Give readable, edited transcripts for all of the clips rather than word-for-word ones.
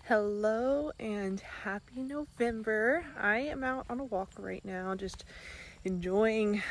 Hello and happy November. I am out on a walk right now, just enjoying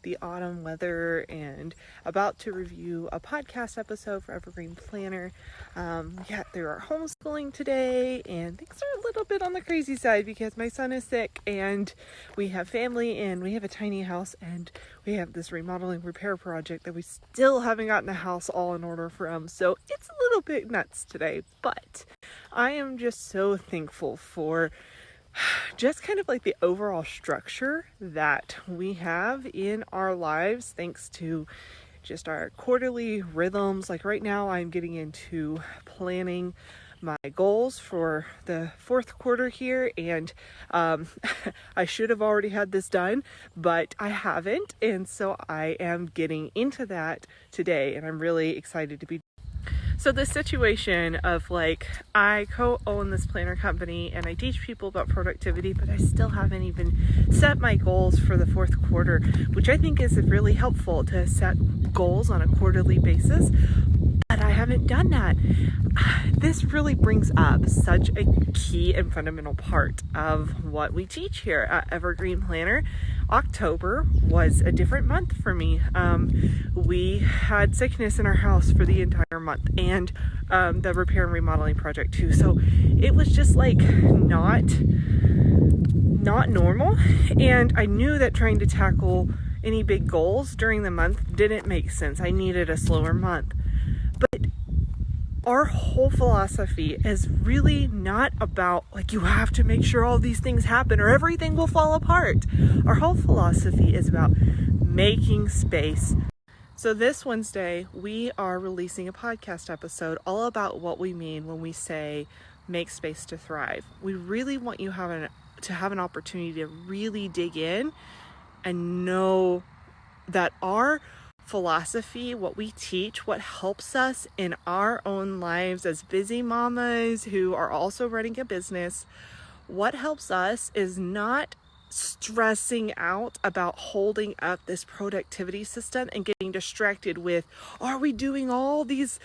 the autumn weather and about to review a podcast episode for Evergreen Planner. We got through our homeschooling today, and things are a little bit on the crazy side because my son is sick and we have family and we have a tiny house and we have this remodeling repair project that we still haven't gotten the house all in order from. So it's a little bit nuts today, but I am just so thankful for just kind of like the overall structure that we have in our lives, thanks to just our quarterly rhythms. Like right now, I'm getting into planning my goals for the fourth quarter here, and I should have already had this done, but I haven't, and so I am getting into that today, and I'm really excited to be. So the situation of like, I co-own this planner company and I teach people about productivity, but I still haven't even set my goals for the fourth quarter, which I think is really helpful to set goals on a quarterly basis. But I haven't done that. This really brings up such a key and fundamental part of what we teach here at Evergreen Planner. October was a different month for me. We had sickness in our house for the entire month, and the repair and remodeling project too. So it was just like not normal. And I knew that trying to tackle any big goals during the month didn't make sense. I needed a slower month. But our whole philosophy is really not about like you have to make sure all these things happen or everything will fall apart. Our whole philosophy is about making space. So this Wednesday, we are releasing a podcast episode all about what we mean when we say make space to thrive. We really want you to have an opportunity to really dig in and know that our philosophy, what we teach, what helps us in our own lives as busy mamas who are also running a business, what helps us is not stressing out about holding up this productivity system and getting distracted with, are we doing all these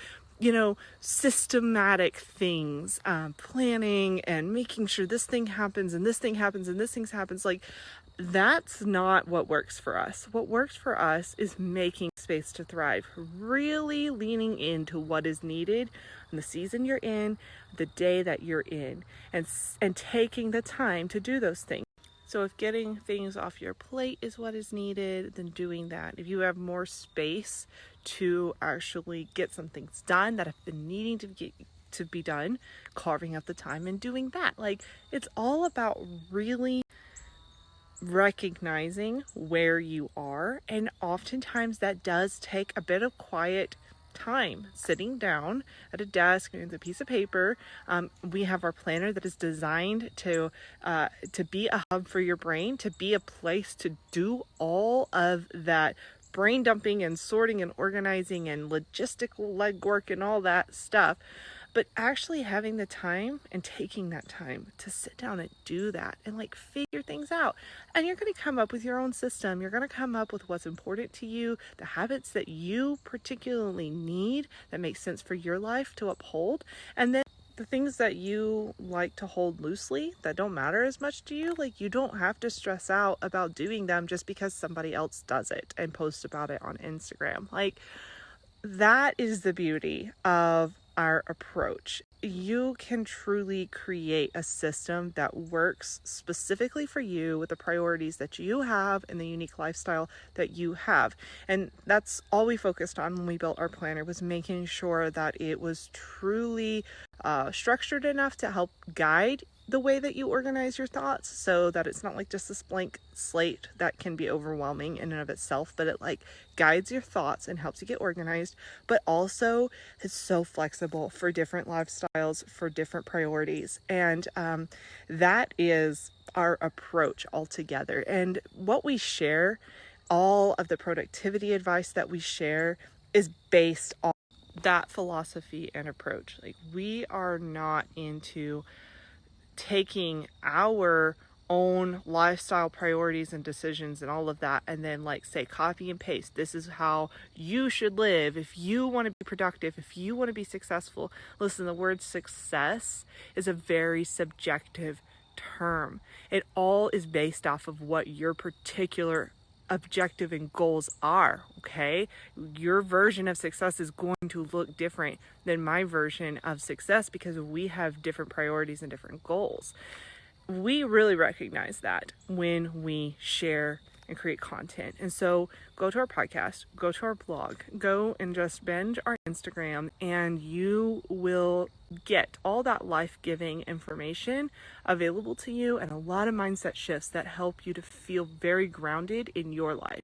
systematic things, planning and making sure this thing happens and this thing happens and this thing happens. Like, that's not what works for us. What works for us is making space to thrive, really leaning into what is needed in the season you're in, the day that you're in, and taking the time to do those things. So if getting things off your plate is what is needed, then doing that. If you have more space to actually get some things done that have been needing to be done, carving out the time and doing that. Like, it's all about really recognizing where you are, and oftentimes that does take a bit of quiet time, sitting down at a desk with a piece of paper. We have our planner that is designed to be a hub for your brain, to be a place to do all of that brain dumping and sorting and organizing and logistical legwork and all that stuff. But actually having the time and taking that time to sit down and do that and like figure things out. And you're going to come up with your own system. You're going to come up with what's important to you, the habits that you particularly need that make sense for your life to uphold. And then the things that you like to hold loosely that don't matter as much to you, like you don't have to stress out about doing them just because somebody else does it and posts about it on Instagram. Like, that is the beauty of our approach. You can truly create a system that works specifically for you with the priorities that you have and the unique lifestyle that you have. And that's all we focused on when we built our planner, was making sure that it was truly structured enough to help guide the way that you organize your thoughts, so that it's not like just this blank slate that can be overwhelming in and of itself, but it like guides your thoughts and helps you get organized, but also it's so flexible for different lifestyles, for different priorities. And that is our approach altogether. And what we share, all of the productivity advice that we share, is based on that philosophy and approach. Like, we are not into taking our own lifestyle priorities and decisions and all of that, and then like say copy and paste, this is how you should live if you want to be productive, if you want to be successful. Listen, the word success is a very subjective term. It all is based off of what your particular objective and goals are. Okay, your version of success is going to look different than my version of success because we have different priorities and different goals. We really recognize that when we share and create content. And so go to our podcast, go to our blog, go and just binge our Instagram, and you will get all that life-giving information available to you and a lot of mindset shifts that help you to feel very grounded in your life.